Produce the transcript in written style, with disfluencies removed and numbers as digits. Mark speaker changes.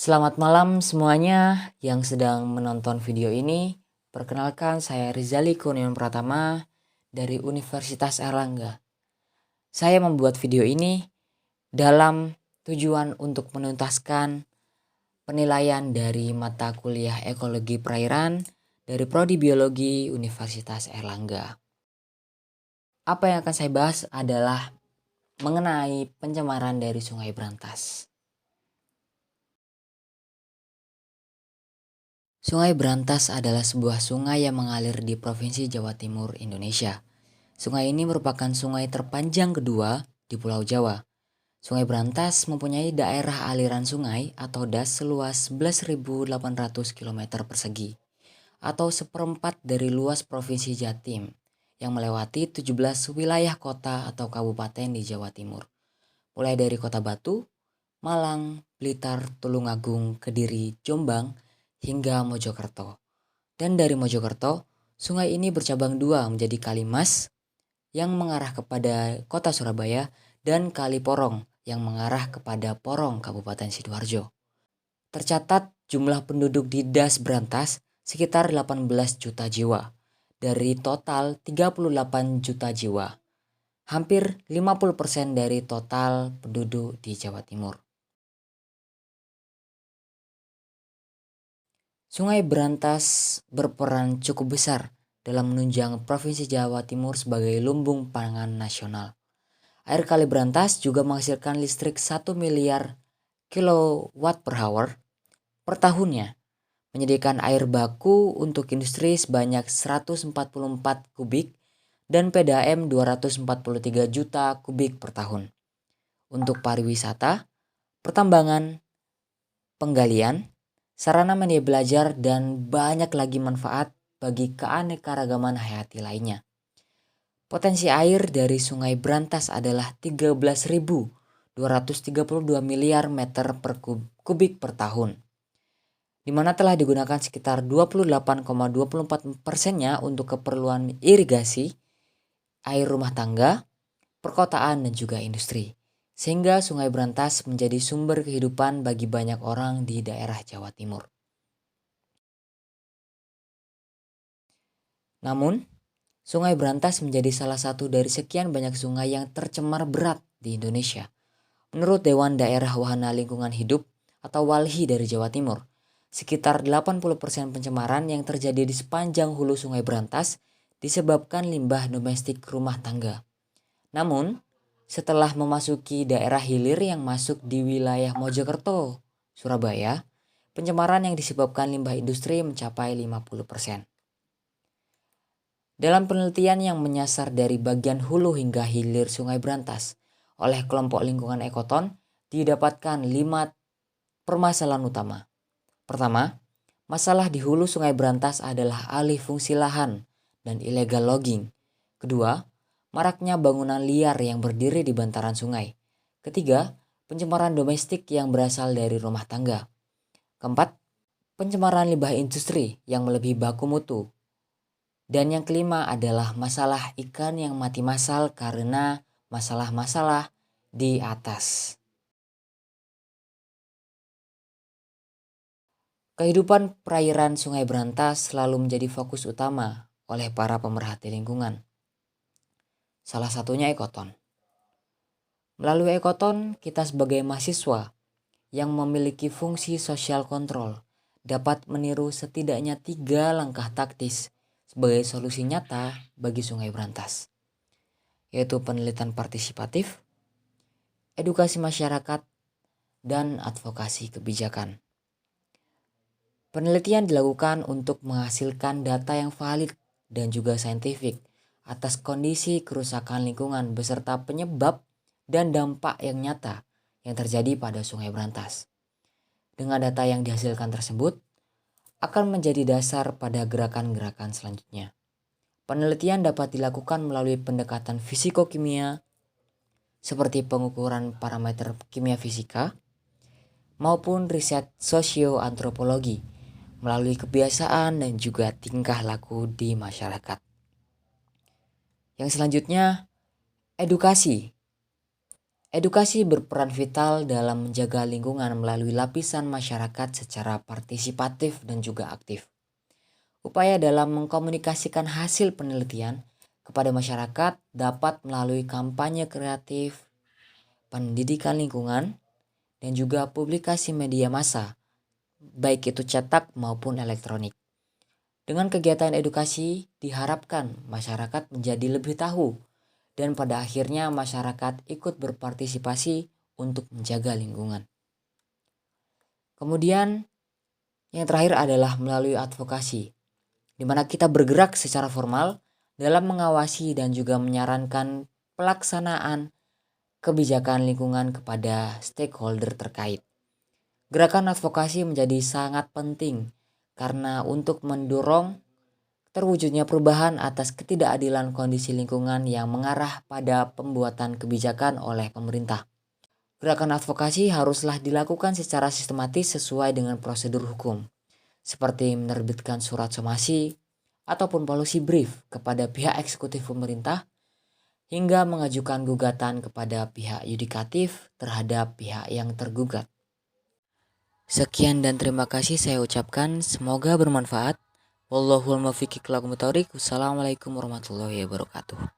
Speaker 1: Selamat malam semuanya yang sedang menonton video ini. Perkenalkan, saya Rizali Kurniawan Pratama dari Universitas Airlangga. Saya membuat video ini dalam tujuan untuk menuntaskan penilaian dari mata kuliah Ekologi Perairan dari Prodi Biologi Universitas Airlangga. Apa yang akan saya bahas adalah mengenai pencemaran dari Sungai Brantas. Sungai Brantas adalah sebuah sungai yang mengalir di Provinsi Jawa Timur, Indonesia. Sungai ini merupakan sungai terpanjang kedua di Pulau Jawa. Sungai Brantas mempunyai daerah aliran sungai atau DAS seluas 11.800 km persegi atau seperempat dari luas Provinsi Jatim yang melewati 17 wilayah kota atau kabupaten di Jawa Timur. Mulai dari Kota Batu, Malang, Blitar, Tulungagung, Kediri, Jombang, hingga Mojokerto. Dan dari Mojokerto, sungai ini bercabang dua menjadi Kali Mas yang mengarah kepada kota Surabaya dan Kali Porong yang mengarah kepada Porong Kabupaten Sidoarjo. Tercatat jumlah penduduk di DAS Brantas sekitar 18 juta jiwa dari total 38 juta jiwa. Hampir 50% dari total penduduk di Jawa Timur. Sungai Brantas berperan cukup besar dalam menunjang Provinsi Jawa Timur sebagai lumbung pangan nasional. Air Kali Brantas juga menghasilkan listrik 1 miliar kilowatt per hour per tahunnya, menyediakan air baku untuk industri sebanyak 144 kubik dan PDAM 243 juta kubik per tahun. Untuk pariwisata, pertambangan, penggalian, sarana media belajar, dan banyak lagi manfaat bagi keanekaragaman hayati lainnya. Potensi air dari Sungai Brantas adalah 13.232 miliar meter per kubik per tahun, di mana telah digunakan sekitar 28,24%-nya untuk keperluan irigasi, air rumah tangga, perkotaan, dan juga industri. Sehingga Sungai Brantas menjadi sumber kehidupan bagi banyak orang di daerah Jawa Timur. Namun, Sungai Brantas menjadi salah satu dari sekian banyak sungai yang tercemar berat di Indonesia. Menurut Dewan Daerah Wahana Lingkungan Hidup atau WALHI dari Jawa Timur, sekitar 80% pencemaran yang terjadi di sepanjang hulu Sungai Brantas disebabkan limbah domestik rumah tangga. Namun, setelah memasuki daerah hilir yang masuk di wilayah Mojokerto, Surabaya, pencemaran yang disebabkan limbah industri mencapai 50%. Dalam penelitian yang menyasar dari bagian hulu hingga hilir Sungai Brantas oleh kelompok lingkungan Ekoton, didapatkan 5 permasalahan utama. Pertama, masalah di hulu Sungai Brantas adalah alih fungsi lahan dan illegal logging. Kedua, maraknya bangunan liar yang berdiri di bantaran sungai. Ketiga, pencemaran domestik yang berasal dari rumah tangga. Keempat, pencemaran limbah industri yang melebihi baku mutu. Dan yang kelima adalah masalah ikan yang mati massal karena masalah-masalah di atas. Kehidupan perairan Sungai Brantas selalu menjadi fokus utama oleh para pemerhati lingkungan. Salah satunya Ekoton. Melalui Ekoton, kita sebagai mahasiswa yang memiliki fungsi sosial kontrol dapat meniru setidaknya 3 langkah taktis sebagai solusi nyata bagi Sungai Brantas, yaitu penelitian partisipatif, edukasi masyarakat, dan advokasi kebijakan. Penelitian dilakukan untuk menghasilkan data yang valid dan juga saintifik atas kondisi kerusakan lingkungan beserta penyebab dan dampak yang nyata yang terjadi pada Sungai Brantas. Dengan data yang dihasilkan tersebut akan menjadi dasar pada gerakan-gerakan selanjutnya. Penelitian dapat dilakukan melalui pendekatan fisiko-kimia seperti pengukuran parameter kimia fisika maupun riset sosioantropologi melalui kebiasaan dan juga tingkah laku di masyarakat. Yang selanjutnya, edukasi. Edukasi berperan vital dalam menjaga lingkungan melalui lapisan masyarakat secara partisipatif dan juga aktif. Upaya dalam mengkomunikasikan hasil penelitian kepada masyarakat dapat melalui kampanye kreatif, pendidikan lingkungan, dan juga publikasi media massa, baik itu cetak maupun elektronik. Dengan kegiatan edukasi, diharapkan masyarakat menjadi lebih tahu dan pada akhirnya masyarakat ikut berpartisipasi untuk menjaga lingkungan. Kemudian yang terakhir adalah melalui advokasi, di mana kita bergerak secara formal dalam mengawasi dan juga menyarankan pelaksanaan kebijakan lingkungan kepada stakeholder terkait. Gerakan advokasi menjadi sangat penting karena untuk mendorong terwujudnya perubahan atas ketidakadilan kondisi lingkungan yang mengarah pada pembuatan kebijakan oleh pemerintah. Gerakan advokasi haruslah dilakukan secara sistematis sesuai dengan prosedur hukum, seperti menerbitkan surat somasi ataupun policy brief kepada pihak eksekutif pemerintah, hingga mengajukan gugatan kepada pihak yudikatif terhadap pihak yang tergugat. Sekian dan terima kasih saya ucapkan, semoga bermanfaat. Wallahul muwaffiq ila aqwamit thoriq. Wassalamualaikum warahmatullahi wabarakatuh.